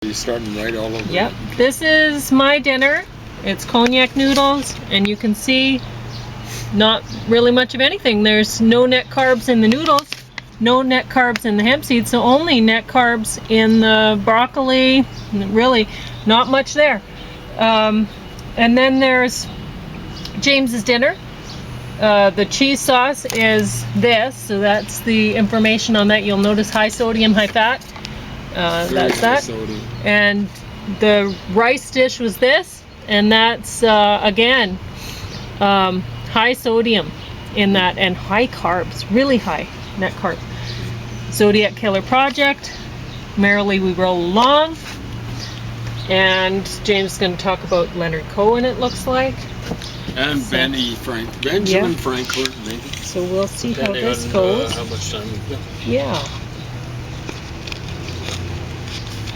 You're starting right all over. Yep. This is my dinner. It's konjac noodles, and you can see not really much of anything. There's no net carbs in the noodles, no net carbs in the hemp seeds, so only net carbs in the broccoli. Really, not much there. And then there's James's dinner. The cheese sauce is this, so that's the information on that. You'll notice high sodium, high fat. That's that. Sodium. And the rice dish was this, and that's again high sodium in that, and high carbs, really high net carb. Zodiac Killer Project. Merrily we roll along. And James is going to talk about Leonard Cohen, it looks like. And so, Benjamin Franklin, maybe. So we'll see how this goes. How much time we've got. Yeah.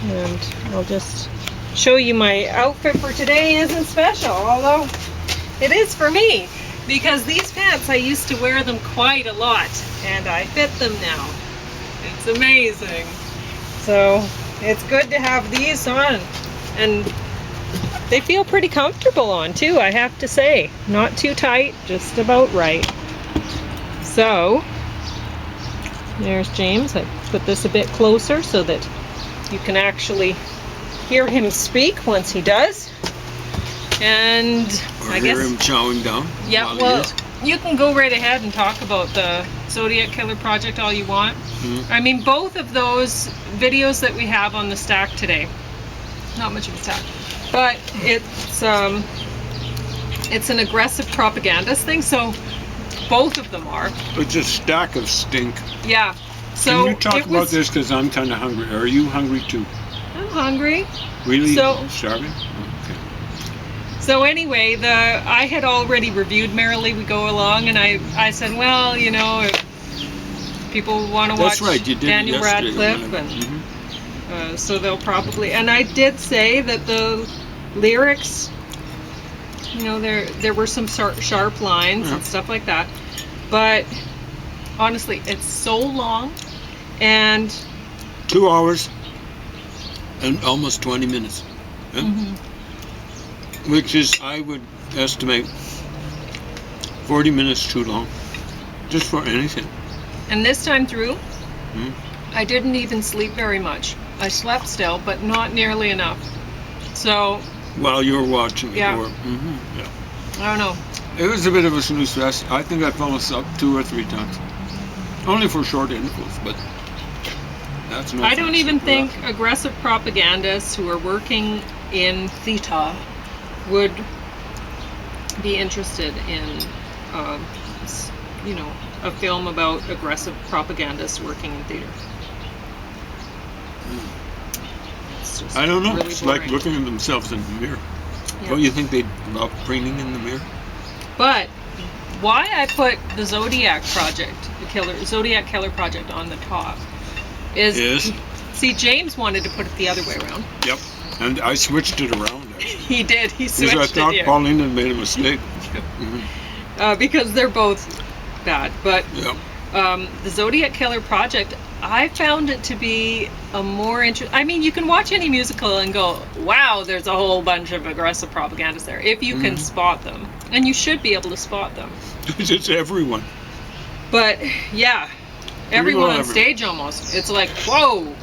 And I'll just show you my outfit for today. Isn't special, although it is for me, because these pants, I used to wear them quite a lot, and I fit them now. It's amazing. So it's good to have these on, and they feel pretty comfortable on too, I have to say. Not too tight, just about right. So there's James. I put this a bit closer so that you can actually hear him speak once he does. And I guess hear him chowing down. Yeah, well, you can go right ahead and talk about the Zodiac Killer Project all you want. I mean, both of those videos that we have on the stack today, not much of a stack, but it's an aggressive propagandist thing, so both of them are. It's a stack of stink. Yeah. So can you talk about this, because I'm kind of hungry. Are you hungry too? I'm hungry. Really? So, starving? Okay. So anyway, I had already reviewed Merrily We Go Along, and I said, well, you know, if people want to watch Daniel Radcliffe, and so they'll probably, and I did say that the lyrics, you know, there were some sharp lines and stuff like that, but honestly, it's so long, and 2 hours and almost 20 minutes, which is, I would estimate, 40 minutes too long, just for anything. And this time through, I didn't even sleep very much. I slept still, but not nearly enough. So while you were watching it, yeah. I don't know. It was a bit of a snooze fest. I think I fell asleep 2 or 3 times. Only for short intervals, but that's no. I don't even think aggressive propagandists who are working in theta would be interested in, you know, a film about aggressive propagandists working in theater. I don't know. Really it's boring. Like looking at themselves in the mirror. Yeah. Don't you think they love preening in the mirror? But why I put the Zodiac Project, Zodiac Killer Project on the top is see, James wanted to put it the other way around. Yep, and I switched it around. Actually. He did. He switched it. Because I thought Pauline had made a mistake. Because they're both bad, but the Zodiac Killer Project, I found it to be a more interesting. I mean, you can watch any musical and go, wow, there's a whole bunch of aggressive propagandists there, if you can spot them. And you should be able to spot them. It's everyone. But, yeah, everyone on stage almost. It's like, whoa.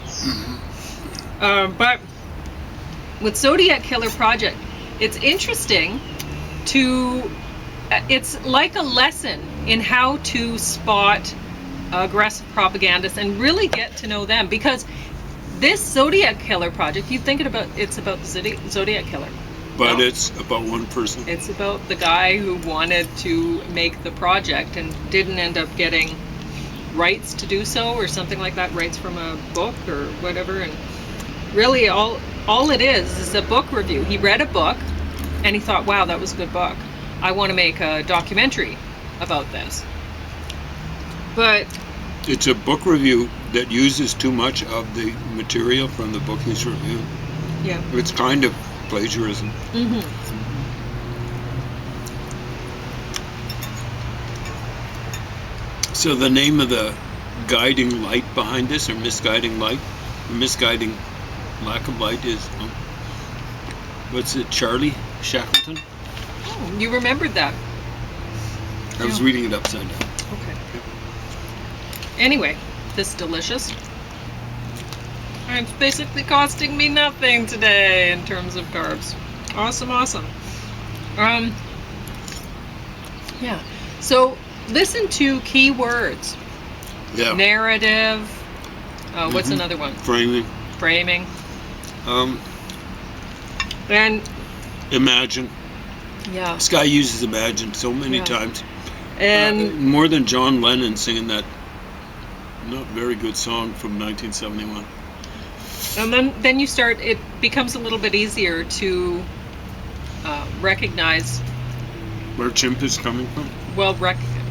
But with Zodiac Killer Project, it's interesting to, it's like a lesson in how to spot aggressive propagandists and really get to know them, because this Zodiac Killer Project, you think it's about the Zodiac Killer, but it's about one person. It's about the guy who wanted to make the project and didn't end up getting rights to do so, or something like that, rights from a book or whatever. And really all it is a book review. He read a book and he thought, wow, that was a good book, I want to make a documentary about this. But it's a book review that uses too much of the material from the book he's reviewed. Yeah. It's kind of plagiarism. So the name of the guiding light behind this, or misguiding light, misguiding Black and white is, what's it, Charlie Shackleton? Oh, you remembered that. I was reading it upside down. Okay. Anyway, this is delicious. And it's basically costing me nothing today in terms of carbs. Awesome, awesome. Yeah. So listen to key words. Yeah. Narrative. What's another one? Framing. Framing. And imagine. yeah. This guy uses imagine so many times. And more than John Lennon singing that not very good song from 1971. And then you start, it becomes a little bit easier to recognize where Chimp is coming from. Well,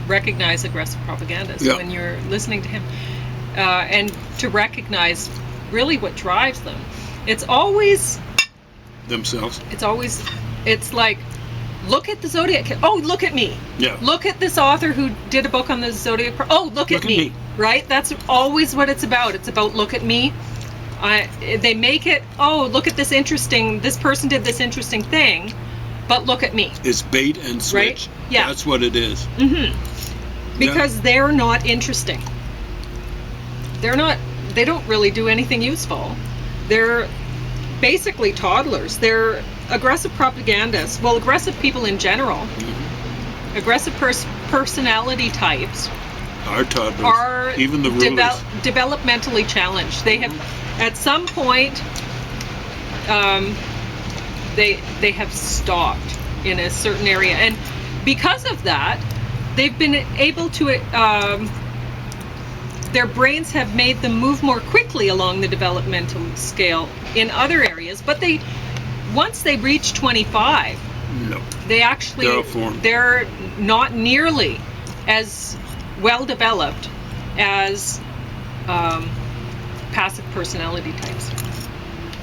recognize aggressive propaganda when you're listening to him, and to recognize really what drives them. It's always themselves. It's like, look at the Zodiac. Oh, look at me. Yeah. Look at this author who did a book on the Zodiac. Oh, look at me. Right? That's always what it's about. It's about look at me. They make it, oh, look at this person did this interesting thing, but look at me. It's bait and switch. Right? Yeah. That's what it is. Mm-hmm. Because they're not interesting. They don't really do anything useful. They're basically toddlers. They're aggressive propagandists. Well, aggressive people in general. Mm-hmm. Aggressive personality types are toddlers. Are even the rulers. Developmentally challenged. They have, at some point, they have stopped in a certain area, and because of that, they've been able to. Their brains have made them move more quickly along the developmental scale in other areas, but once they reach 25, no, they're not nearly as well developed as passive personality types,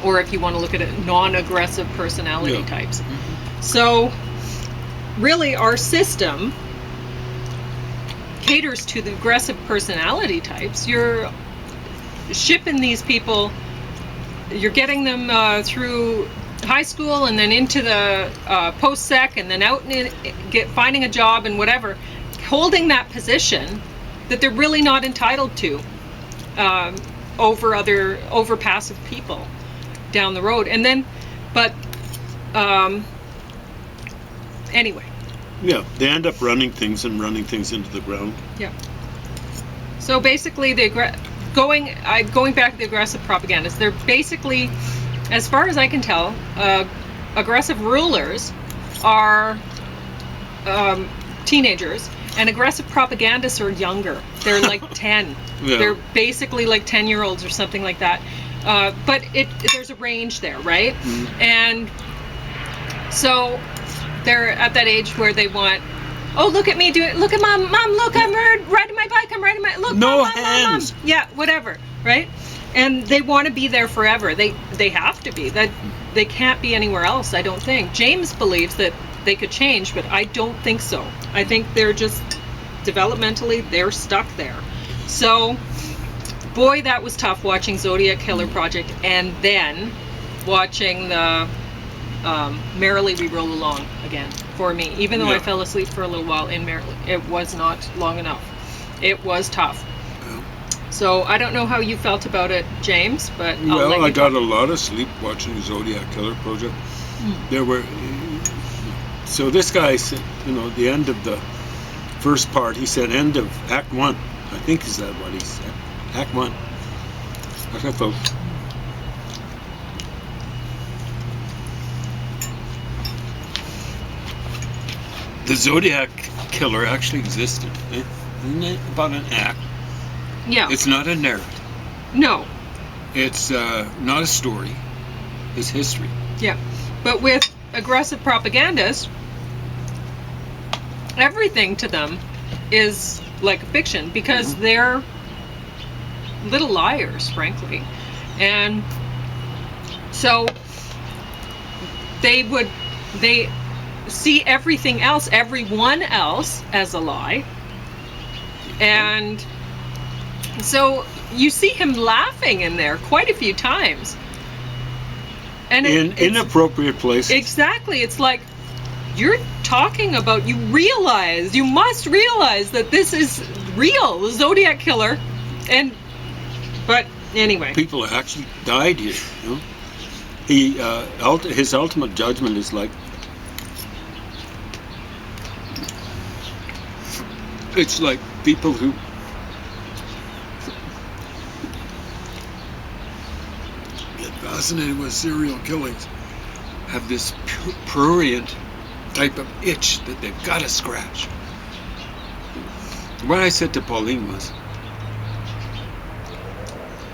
or if you want to look at it, non-aggressive personality types. Mm-hmm. So really our system caters to the aggressive personality types. You're shipping these people, you're getting them through high school and then into the post-sec and then out and finding a job and whatever, holding that position that they're really not entitled to over passive people down the road. And then, anyway. Yeah, they end up running things into the ground. Yeah. So basically, going back to the aggressive propagandists, they're basically, as far as I can tell, aggressive rulers are teenagers, and aggressive propagandists are younger. They're like 10. Yeah. They're basically like 10-year-olds or something like that. But there's a range there, right? Mm-hmm. And so they're at that age where they want, oh, look at me, look at mom, look, I'm riding my bike, look, no mom, hands. Mom. Yeah, whatever, right? And they want to be there forever. They have to be. That they can't be anywhere else, I don't think. James believes that they could change, but I don't think so. I think they're just developmentally, they're stuck there. So, boy, that was tough watching Zodiac Killer Project and then watching the Merrily We Roll Along again for me. Even though I fell asleep for a little while in Merrily, it was not long enough. It was tough. So I don't know how you felt about it, James, but I got a lot of sleep watching Zodiac Killer Project. There were, so this guy said, the end of the first part, he said end of Act 1. I think is that what he said. Act 1. Okay, folks. The Zodiac Killer actually existed. Isn't it about an act? Yeah. It's not a narrative. No. It's not a story. It's history. Yeah. But with aggressive propagandists, everything to them is like a fiction because they're little liars, frankly. And so they see everything else, everyone else, as a lie. And so you see him laughing in there quite a few times. And in inappropriate places. Exactly. It's like, you're talking about, you must realize that this is real, the Zodiac killer. But anyway. People actually died here, you know. His ultimate judgment is like, it's like people who get fascinated with serial killings have this prurient type of itch that they've got to scratch. What I said to Pauline was,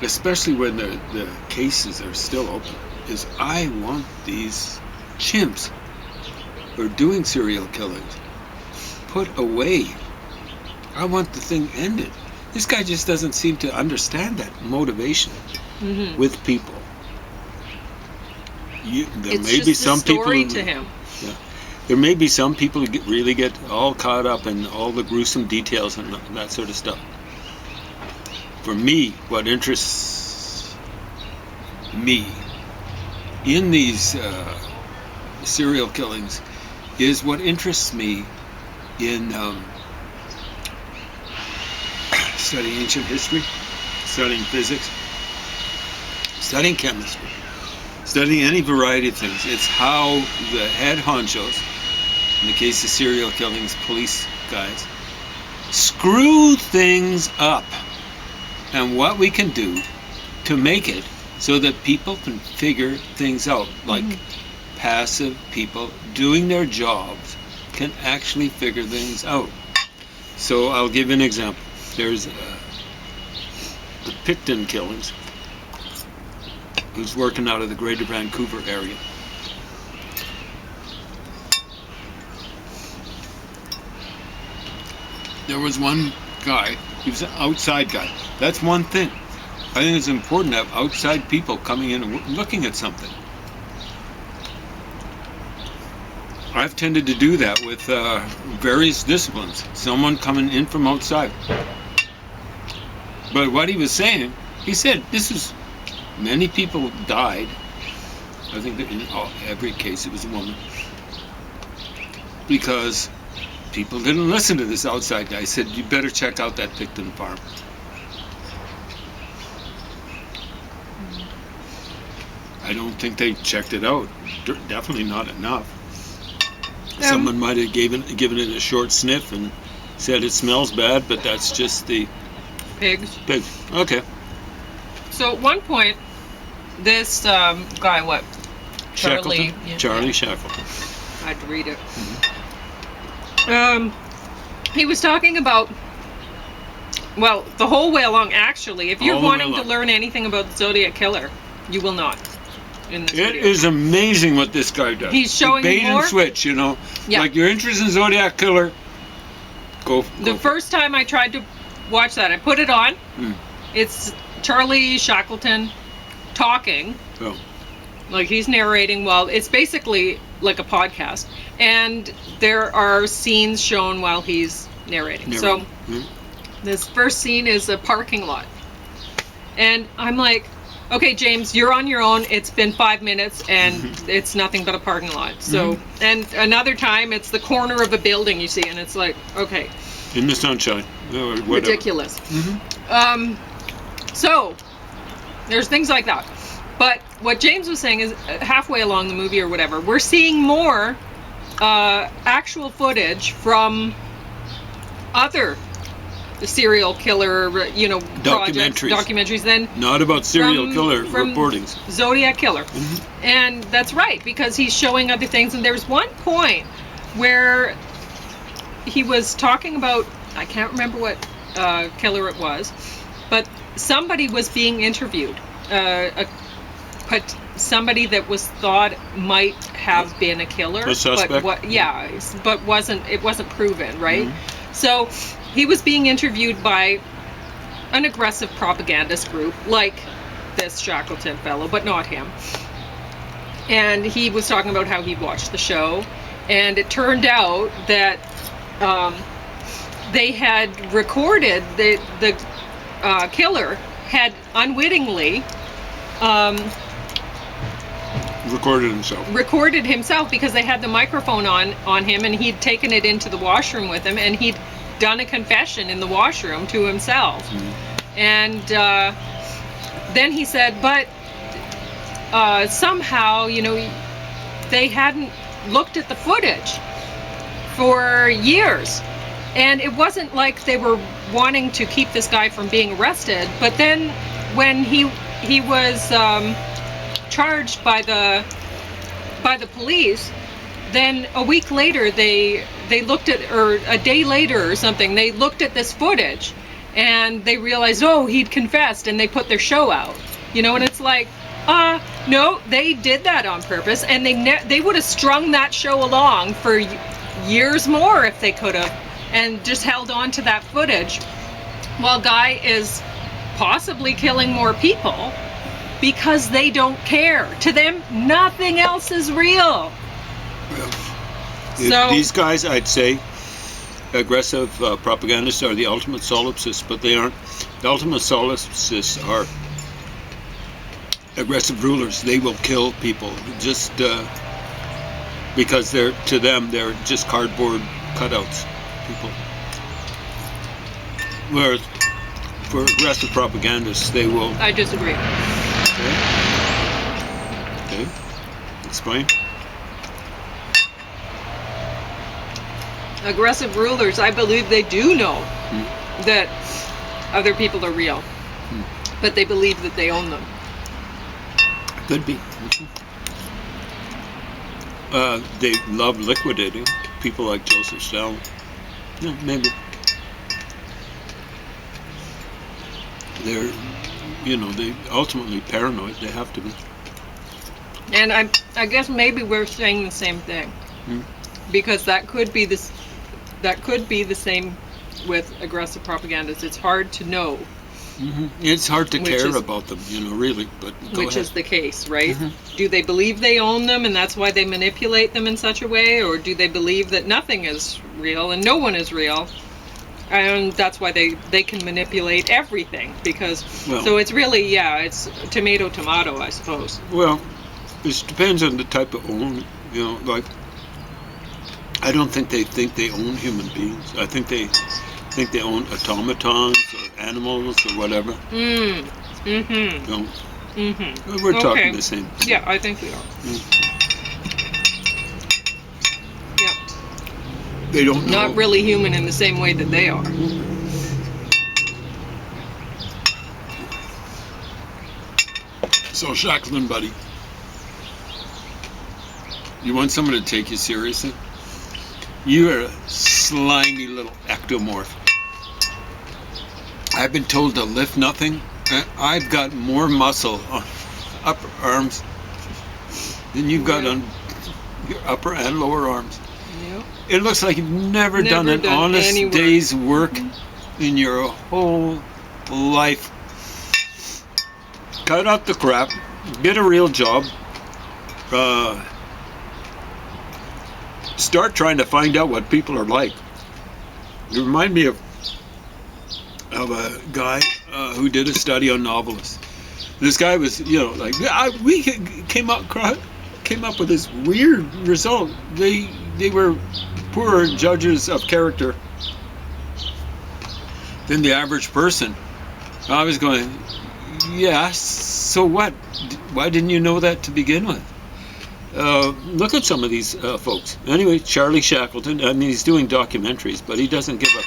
especially when the cases are still open, is I want these chimps who are doing serial killings put away. I want the thing ended. This guy just doesn't seem to understand that motivation with people. There It's may just be a some story people to him. Yeah, there may be some people who really get all caught up in all the gruesome details and that sort of stuff. For me, what interests me in these serial killings is what interests me in studying ancient history, studying physics, studying chemistry, studying any variety of things. It's how the head honchos, in the case of serial killings, police guys, screw things up, and what we can do to make it so that people can figure things out, like passive people doing their jobs can actually figure things out. So I'll give an example. There's the Picton killings, who's working out of the Greater Vancouver area. There was one guy, he was an outside guy. That's one thing. I think it's important to have outside people coming in and looking at something. I've tended to do that with various disciplines. Someone coming in from outside. But what he was saying, he said many people died. I think that in every case it was a woman. Because people didn't listen to this outside guy. He said, you better check out that Picton farm. I don't think they checked it out. Definitely not enough. Someone might have given it a short sniff and said it smells bad, but that's just the pigs. Okay. So at one point, this guy, what? Shackleton? Charlie Shackleton. I had to read it. He was talking about, well, the whole way along, actually. If you're wanting to learn anything about the Zodiac Killer, you will not. In this video. Is amazing what this guy does. He's showing bait more. And switch, you know. Yeah. Like you're interested in Zodiac Killer, go. The first time I tried to watch that, I put it on. It's Charlie Shackleton talking. Oh. Like he's narrating while it's basically like a podcast, and there are scenes shown while he's narrating. So this first scene is a parking lot, and I'm like, okay, James, you're on your own. It's been 5 minutes, and it's nothing but a parking lot. So, and another time, it's the corner of a building you see, and it's like, okay, in the sunshine, ridiculous. So there's things like that. But what James was saying is halfway along the movie or whatever, we're seeing more actual footage from other serial killer, documentaries than not about serial killer reportings. Zodiac Killer. And that's right, because he's showing other things. And there's one point where he was talking about, I can't remember what killer it was, but somebody was being interviewed. But somebody that was thought might have been a killer, a suspect. but it wasn't proven, right? So he was being interviewed by an aggressive propagandist group like this Shackleton fellow, but not him. And he was talking about how he watched the show, and it turned out that they had recorded the killer had unwittingly recorded himself because they had the microphone on him, and he'd taken it into the washroom with him, and he'd done a confession in the washroom to himself. And then he said, but somehow, you know, they hadn't looked at the footage for years, and it wasn't like they were wanting to keep this guy from being arrested. But then when he was charged by the police, then a week later they looked at, or a day later or something, they looked at this footage and they realized, oh, he'd confessed, and they put their show out, you know. And it's like, no, they did that on purpose, and they would have strung that show along for years more if they could have, and just held on to that footage while Guy is possibly killing more people because they don't care. To them, nothing else is real. So these guys, I'd say, aggressive propagandists are the ultimate solipsists, but they aren't. The ultimate solipsists are aggressive rulers. They will kill people just because to them they're just cardboard cutouts. People. Whereas for aggressive propagandists, they will. I disagree. Okay. Explain. Aggressive rulers, I believe they do know that other people are real, but they believe that they own them. Could be. They love liquidating people like Joseph Stalin. Yeah, maybe. They're, you know, they ultimately paranoid. They have to be. And I guess maybe we're saying the same thing, because that could be this. That could be the same with aggressive propagandists. It's hard to know. It's hard to care about them, you know, really. But which is the case, right? Do they believe they own them, and that's why they manipulate them in such a way, or do they believe that nothing is real and no one is real, and that's why they can manipulate everything? Because so it's really, it's tomato, I suppose. Well, it depends on the type of own, you know, like. I don't think they own human beings. I think they own automatons or animals or whatever. So, we're talking the same thing. Yeah, I think we are. Yeah. They don't know. Not really human in the same way that they are. So, Shackleton, buddy, you want someone to take you seriously? You're a slimy little ectomorph. I've been told to lift nothing. I've got more muscle on upper arms than you've got on your upper and lower arms. Yep. It looks like you've never done an honest day's work in your whole life. Cut out the crap. Get a real job. Start trying to find out what people are like. You remind me of a guy who did a study on novelists. This guy was, you know, like we came up with this weird result. They were poorer judges of character than the average person. I was going, yeah, so what? Why didn't you know that to begin with? Look at some of these folks. Anyway, Charlie Shackleton, I mean, he's doing documentaries, but he doesn't give up.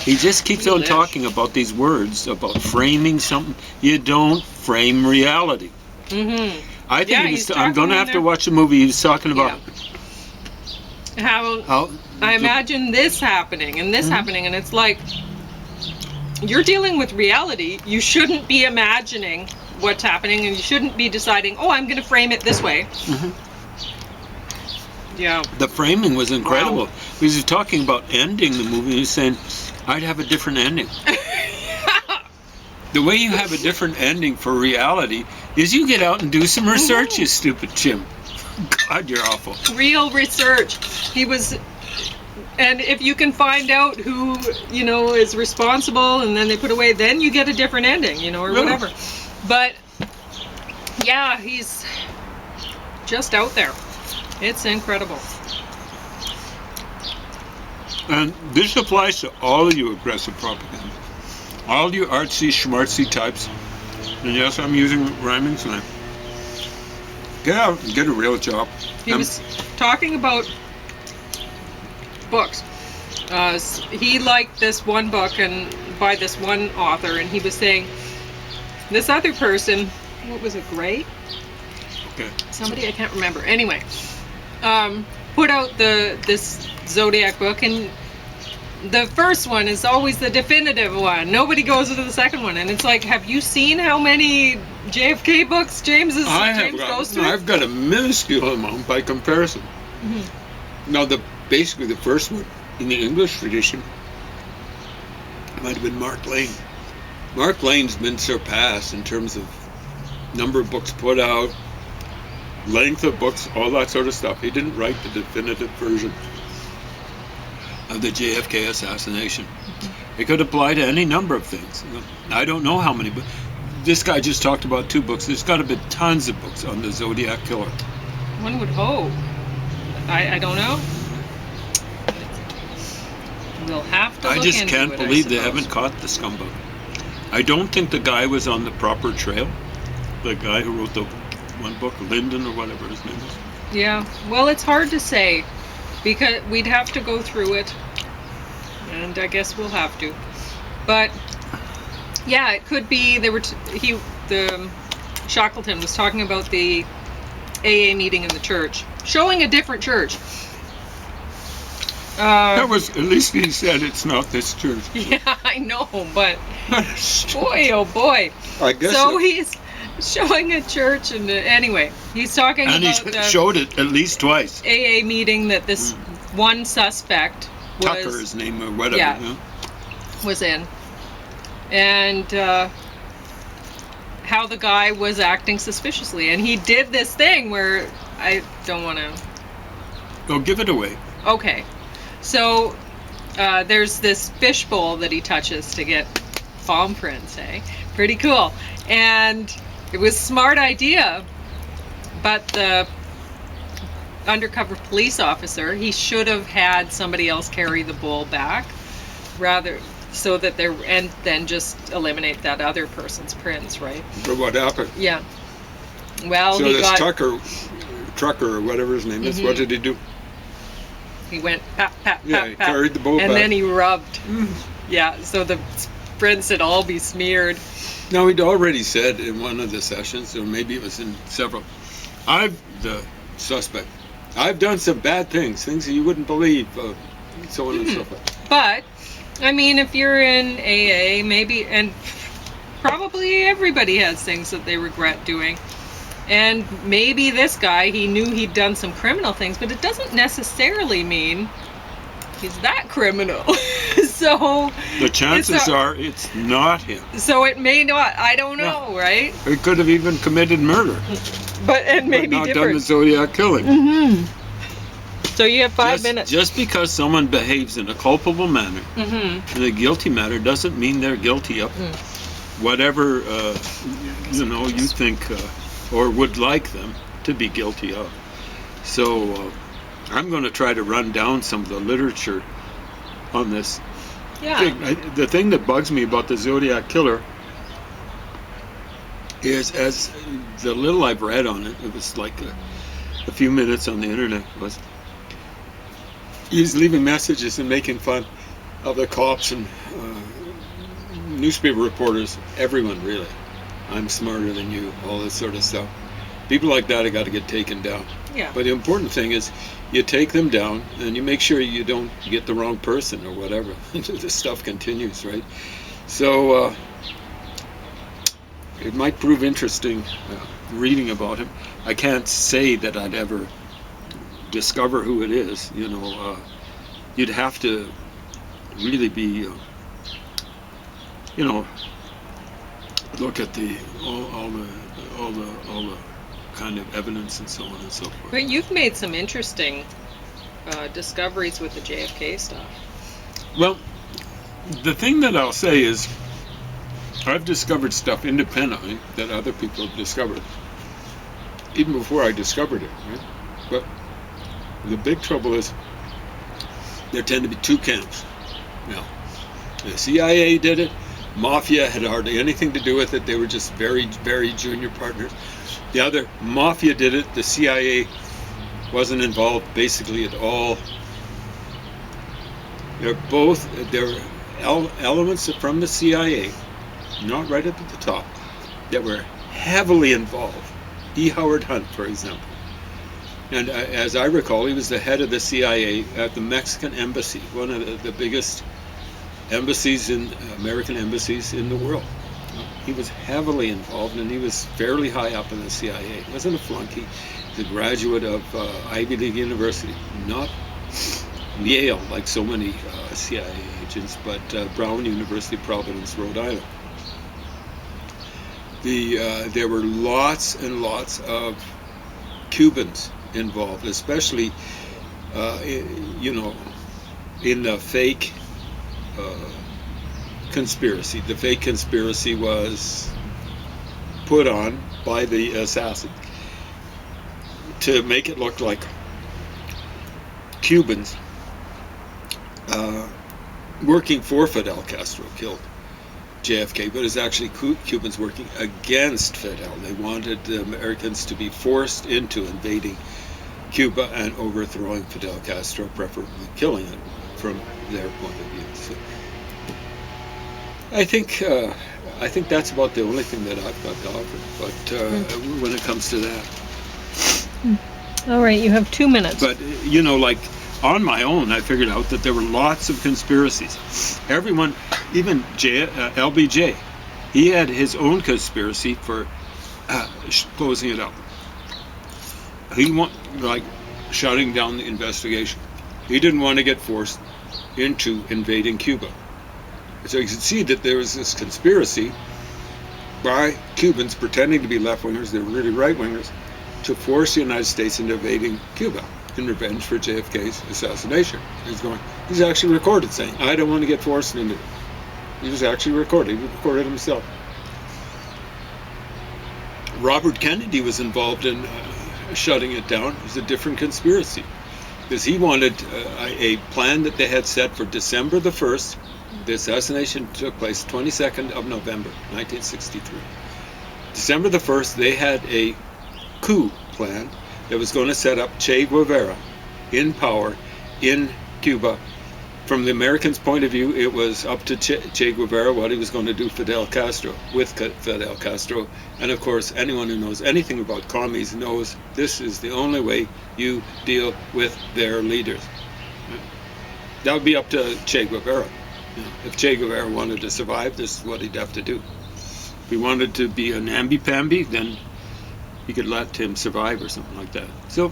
He just keeps on talking about these words, about framing something. You don't frame reality. I think I'm going to have to watch a movie. He was talking about how I imagine this happening and this happening, and it's like, you're dealing with reality. You shouldn't be imagining what's happening, and you shouldn't be deciding, oh, I'm going to frame it this way. Yeah. The framing was incredible. Wow. He was talking about ending the movie. He was saying, I'd have a different ending. The way you have a different ending for reality is you get out and do some research, you stupid chimp. God, you're awful. Real research. He was, and if you can find out who, you know, is responsible, and then they put away, then you get a different ending, you know, or whatever. But yeah, just out there. It's incredible. And this applies to all of you aggressive propaganda. All you artsy, schmartsy types. And yes, I'm using rhyming slang. Get out and get a real job. He was talking about books. He liked this one book and by this one author, and he was saying this other person, what was it, Gray? Okay. Somebody, I can't remember. Anyway, put out this Zodiac book, and the first one is always the definitive one. Nobody goes to the second one, and it's like, have you seen how many JFK books James goes through? I've got a minuscule amount by comparison. Mm-hmm. Now, basically the first one in the English tradition might have been Mark Lane. Mark Lane's been surpassed in terms of number of books put out, length of books, all that sort of stuff. He didn't write the definitive version of the JFK assassination. Mm-hmm. It could apply to any number of things. I don't know how many, but this guy just talked about 2 books. There's got to be tons of books on the Zodiac killer. One would hope. I don't know. We'll have to look into it, I just can't believe they haven't caught the scumbag. I don't think the guy was on the proper trail. The guy who wrote the one book, Lyndon or whatever his name is. Yeah, well, it's hard to say because we'd have to go through it, and I guess we'll have to. But yeah, it could be the Shackleton was talking about the AA meeting in the church, showing a different church. That was, at least he said it's not this church. Yeah, I know, but boy, oh boy. I guess so. He's showing a church, and anyway, he's talking and about he showed it at least twice. AA meeting that this one suspect was, Tucker, his name or whatever. Yeah, was in, and how the guy was acting suspiciously, and he did this thing where I don't want to. Oh, give it away. Okay. So there's this fishbowl that he touches to get palm prints, eh? Pretty cool. And it was a smart idea, but the undercover police officer, he should have had somebody else carry the bowl back, rather so that and then just eliminate that other person's prints, right? But what happened? Yeah. Well, so this trucker or whatever his name is, what did he do? He went pat, pat, yeah, pat, he pat, carried the bowl and back. then he rubbed. Yeah, so the prints would all be smeared. Now, he'd already said in one of the sessions, or maybe it was in several, the suspect, I've done some bad things that you wouldn't believe, so on and so forth. But, I mean, if you're in AA, maybe, and probably everybody has things that they regret doing. And maybe this guy, he knew he'd done some criminal things, but it doesn't necessarily mean he's that criminal. So the chances are it's not him. So it may not. I don't know, right? He could have even committed murder. But maybe not different. done the Zodiac killing. Mm-hmm. So you have 5 minutes. Just because someone behaves in a culpable manner, in a guilty manner, doesn't mean they're guilty of whatever you think. Or would like them to be guilty of. So I'm going to try to run down some of the literature on this. Yeah. The thing that bugs me about the Zodiac killer is, as the little I've read on it, it was like a few minutes on the internet, was he's leaving messages and making fun of the cops and newspaper reporters, everyone really. I'm smarter than you, all this sort of stuff. People like that have got to get taken down. Yeah. But the important thing is you take them down and you make sure you don't get the wrong person or whatever. This stuff continues, right? So it might prove interesting reading about him. I can't say that I'd ever discover who it is. You'd have to really be, look at all the kind of evidence and so on and so forth. But you've made some interesting discoveries with the JFK stuff. Well, the thing that I'll say is I've discovered stuff independently that other people have discovered. even before I discovered it, right? But the big trouble is there tend to be two camps. Now, the CIA did it. Mafia had hardly anything to do with it. They were just very, very junior partners. The other, Mafia did it. The CIA wasn't involved basically at all. There were elements from the CIA, not right up at the top, that were heavily involved. E. Howard Hunt, for example. And as I recall, he was the head of the CIA at the Mexican embassy, one of the biggest embassies American embassies in the world. He was heavily involved, and he was fairly high up in the CIA. He wasn't a flunky. He's a graduate of Ivy League University, not Yale, like so many CIA agents, but Brown University, Providence, Rhode Island. There were lots and lots of Cubans involved, especially, in the fake conspiracy. The fake conspiracy was put on by the assassin to make it look like Cubans working for Fidel Castro killed JFK, but it's actually Cubans working against Fidel. They wanted the Americans to be forced into invading Cuba and overthrowing Fidel Castro, preferably killing him from their point of view. So I think that's about the only thing that I've got to offer. But when it comes to that, all right, you have 2 minutes. But like on my own, I figured out that there were lots of conspiracies. Everyone, even LBJ, he had his own conspiracy for closing it up. He shutting down the investigation. He didn't want to get forced into invading Cuba. So you can see that there was this conspiracy by Cubans pretending to be left-wingers, they were really right-wingers, to force the United States into invading Cuba in revenge for JFK's assassination. He's actually recorded saying, I don't want to get forced into it. He was actually recorded. He recorded himself. Robert Kennedy was involved in shutting it down. It was a different conspiracy, because he wanted a plan that they had set for December the 1st. The assassination took place 22nd of November, 1963. December the 1st, they had a coup plan that was going to set up Che Guevara in power in Cuba. From the Americans' point of view, it was up to Che Guevara what he was going to do with Fidel Castro. And of course, anyone who knows anything about commies knows this is the only way you deal with their leaders. That would be up to Che Guevara. If Che Guevara wanted to survive, this is what he'd have to do. If he wanted to be a namby-pamby, then he could let him survive or something like that. So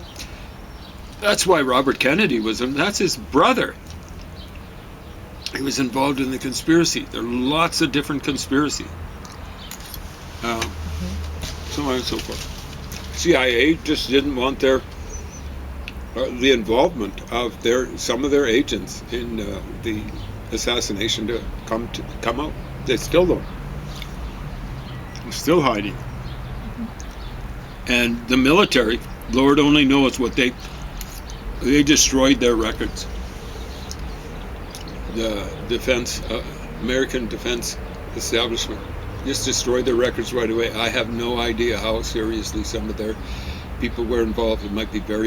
that's why Robert Kennedy that's his brother. He was involved in the conspiracy. There are lots of different conspiracies. So on and so forth. CIA just didn't want the involvement of some of their agents in the assassination to come out. They still don't. They're still hiding. And the military, Lord only knows what they destroyed their records. The American defense establishment just destroyed their records right away. I have no idea how seriously some of their people were involved. It might be very